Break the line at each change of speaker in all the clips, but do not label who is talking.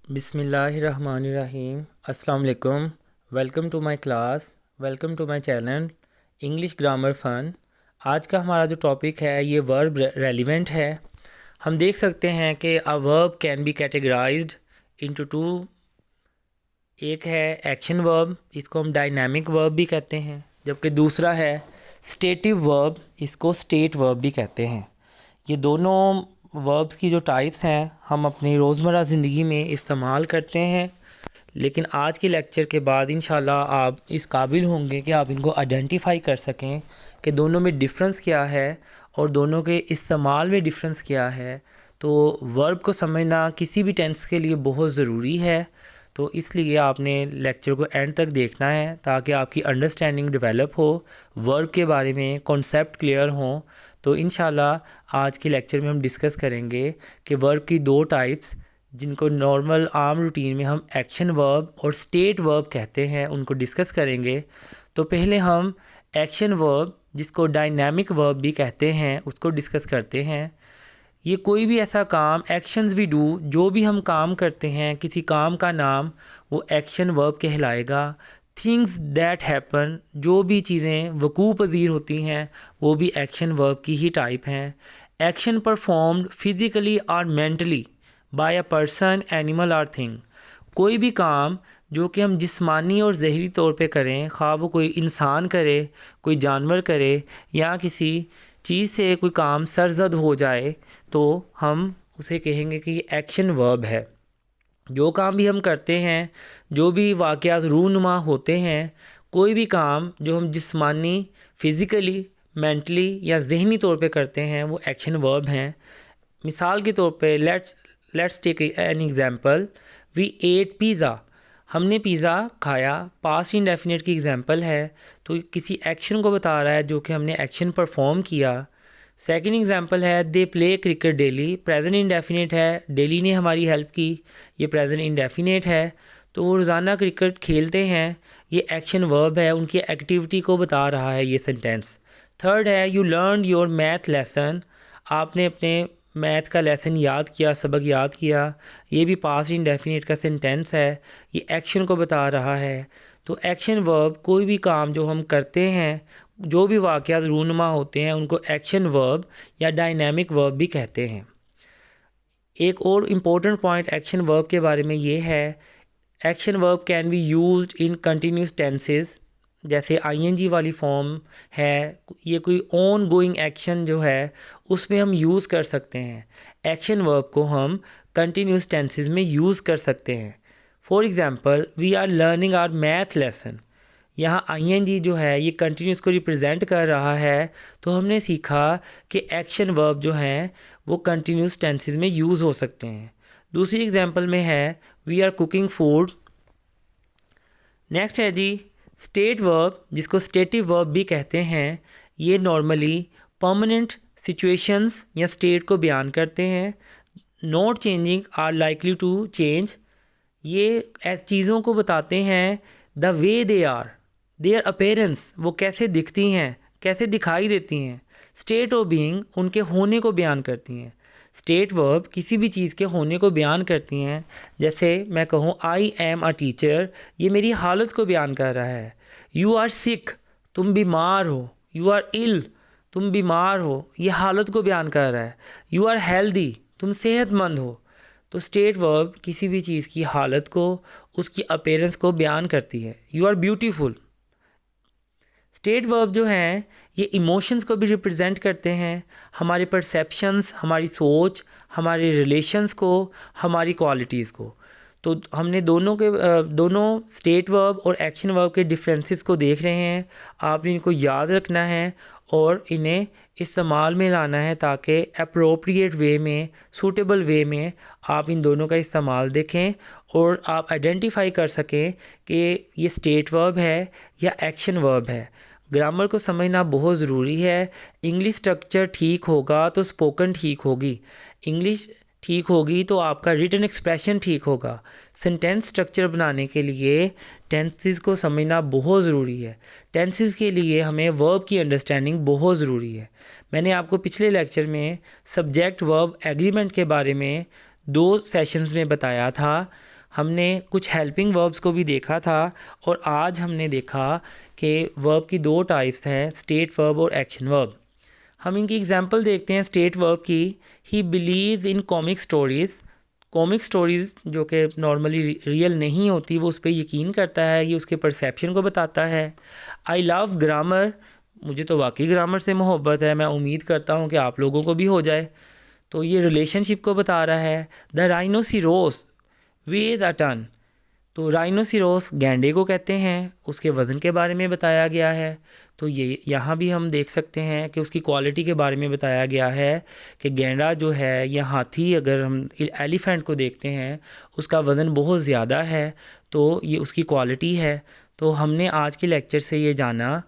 बिस्मिल्लाहिर्रहमानिर्रहीम। अस्सलाम वालेकुम। Welcome to my class, welcome to my channel English grammar fun. आज का हमारा जो टॉपिक है ये वर्ब रेलिवेंट है। हम देख सकते हैं कि a verb can be categorised into two. एक है एक्शन वर्ब, इसको हम डायनामिक वर्ब भी कहते हैं, जबकि दूसरा है स्टेटिव वर्ब, इसको स्टेट वर्ब भी कहते हैं। ये दोनों वर्ब्स की जो टाइप्स हैं हम अपनी रोज़मर्रा ज़िंदगी में इस्तेमाल करते हैं, लेकिन आज के लेक्चर के बाद इंशाल्लाह आप इस काबिल होंगे कि आप इनको आइडेंटिफाई कर सकें कि दोनों में डिफरेंस क्या है और दोनों के इस्तेमाल में डिफरेंस क्या है। तो वर्ब को समझना किसी भी टेंस के लिए बहुत ज़रूरी है, तो इसलिए आपने लेक्चर को एंड तक देखना है ताकि आपकी अंडरस्टैंडिंग डेवलप हो, वर्ब के बारे में कॉन्सेप्ट क्लियर हों। तो इंशाल्लाह आज के लेक्चर में हम डिस्कस करेंगे कि वर्ब की दो टाइप्स, जिनको नॉर्मल आम रूटीन में हम एक्शन वर्ब और स्टेट वर्ब कहते हैं, उनको डिस्कस करेंगे। तो पहले हम एक्शन वर्ब, जिसको डायनामिक वर्ब भी कहते हैं, उसको डिस्कस करते हैं। ये कोई भी ऐसा काम, एक्शंस वी डू, जो भी हम काम करते हैं, किसी काम का नाम वो एक्शन वर्ब कहलाएगा। थिंग्स दैट हैपन, जो भी चीज़ें वकूअ पज़ीर होती हैं, वो भी एक्शन वर्ब की ही टाइप हैं। एक्शन परफॉर्म्ड फिज़िकली और mentally by a person, animal और थिंग, कोई भी काम जो कि हम जिस्मानी और ज़हरी तौर पे करें, ख़्वाह वो कोई इंसान करे, कोई जानवर करे, या किसी चीज़ से कोई काम सरजद हो जाए, तो हम उसे कहेंगे कि ये एक्शन वर्ब है। जो काम भी हम करते हैं, जो भी वाक़यात रूनुमा होते हैं, कोई भी काम जो हम जिस्मानी, फ़िज़िकली, मेंटली या ज़हनी तौर पे करते हैं, वो एक्शन वर्ब हैं। मिसाल के तौर पे let's take an example. We ate pizza, हमने पिज़्ज़ा खाया, पास्ट इंडेफिनिट की एग्ज़ाम्पल है, तो किसी एक्शन को बता रहा है जो कि हमने एक्शन परफॉर्म किया। सेकंड एग्जांपल है they play cricket daily, present indefinite है, डेली ने हमारी हेल्प की, ये प्रेजेंट इंडेफिनिट है, तो वो रोज़ाना क्रिकेट खेलते हैं, ये एक्शन वर्ब है, उनकी एक्टिविटी को बता रहा है ये सेंटेंस। थर्ड है you learn your math lesson, आपने अपने मैथ का लेसन याद किया, सबक याद किया, ये भी पास्ट इंडेफिनिट का सेंटेंस है, ये एक्शन को बता रहा है। तो एक्शन वर्ब, कोई भी काम जो हम करते हैं, जो भी वाक़यात रूनुमा होते हैं, उनको एक्शन वर्ब या डायनामिक वर्ब भी कहते हैं। एक और इम्पोर्टेंट पॉइंट एक्शन वर्ब के बारे में ये है, action verb can be used in continuous tenses, जैसे आईएनजी वाली फॉर्म है, ये कोई ऑन गोइंग एक्शन जो है उसमें हम यूज़ कर सकते हैं। एक्शन वर्ब को हम कंटिन्यूस टेंसेस में यूज़ कर सकते हैं। For example we are learning our math lesson, यहाँ आईएनजी जो है ये कंटिन्यूस को रिप्रेजेंट कर रहा है, तो हमने सीखा कि एक्शन वर्ब जो हैं वो कंटिन्यूस टेंसेस में यूज़ हो सकते हैं। दूसरी एग्जांपल में है we are cooking food. Next है जी स्टेट वर्ब, जिसको स्टेटिव वर्ब भी कहते हैं। ये नॉर्मली परमानेंट सिचुएशंस या स्टेट को बयान करते हैं। Not changing or likely to change, ये चीज़ों को बताते हैं the way they are, their appearance, वो कैसे दिखती हैं, कैसे दिखाई देती हैं। स्टेट ऑफ बीइंग, उनके होने को बयान करती हैं। स्टेट वर्ब किसी भी चीज़ के होने को बयान करती हैं। जैसे मैं कहूँ आई एम अ टीचर, ये मेरी हालत को बयान कर रहा है। यू आर सिक, तुम बीमार हो। यू आर इल, तुम बीमार हो, ये हालत को बयान कर रहा है। यू आर हेल्दी, तुम सेहतमंद हो। तो स्टेट वर्ब किसी भी चीज़ की हालत को, उसकी अपीयरेंस को बयान करती है। You are beautiful. State verb जो हैं ये इमोशंस को भी रिप्रेजेंट करते हैं, हमारे परसेप्शंस, हमारी सोच, हमारे रिलेशंस को, हमारी क्वालिटीज़ को। तो हमने दोनों स्टेट वर्ब और एक्शन वर्ब के डिफरेंसेस को देख रहे हैं। आपने इनको याद रखना है और इन्हें इस्तेमाल में लाना है ताकि अप्रोप्रिएट वे में, सूटेबल वे में आप इन दोनों का इस्तेमाल देखें और आप आइडेंटिफाई कर सकें कि ये स्टेट वर्ब है या एक्शन वर्ब है। ग्रामर को समझना बहुत ज़रूरी है। इंग्लिश स्ट्रक्चर ठीक होगा तो स्पोकन ठीक होगी, इंग्लिश ठीक होगी तो आपका रिटन एक्सप्रेशन ठीक होगा। सेंटेंस स्ट्रक्चर बनाने के लिए टेंसेस को समझना बहुत ज़रूरी है। टेंसेस के लिए हमें वर्ब की अंडरस्टैंडिंग बहुत ज़रूरी है। मैंने आपको पिछले लेक्चर में सब्जेक्ट वर्ब एग्रीमेंट के बारे में 2 सेशंस में बताया था। हमने कुछ हेल्पिंग वर्ब्स को भी देखा था और आज हमने देखा कि वर्ब की दो टाइप्स हैं, स्टेट वर्ब और एक्शन वर्ब। हम इनकी एग्जांपल देखते हैं स्टेट वर्ब की। He believes in comic stories. Comic stories जो कि नॉर्मली रियल नहीं होती, वो उस पर यकीन करता है, ये उसके परसेप्शन को बताता है। I love grammar. मुझे तो वाकई ग्रामर से मोहब्बत है, मैं उम्मीद करता हूँ कि आप लोगों को भी हो जाए। तो ये रिलेशनशिप को बता रहा है। The rhinoceros weighs a ton. तो राइनोसिरोस गैंडे को कहते हैं, उसके वज़न के बारे में बताया गया है। तो ये यहाँ भी हम देख सकते हैं कि उसकी क्वालिटी के बारे में बताया गया है कि गैंडा जो है या हाथी, अगर हम एलिफेंट को देखते हैं, उसका वज़न बहुत ज़्यादा है, तो ये उसकी क्वालिटी है। तो हमने आज के लेक्चर से ये जाना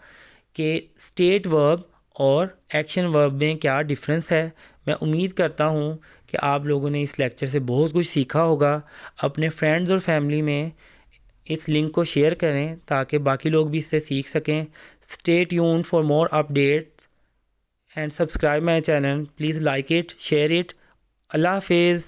कि स्टेट वर्ब और एक्शन वर्ब में क्या डिफरेंस है। मैं उम्मीद करता हूँ कि आप लोगों ने इस लेक्चर से बहुत कुछ सीखा होगा। अपने फ्रेंड्स और फैमिली में इस लिंक को शेयर करें ताकि बाकी लोग भी इससे सीख सकें। Stay tuned for more updates and subscribe my channel. Please like it, share it. अल्लाह हाफिज़।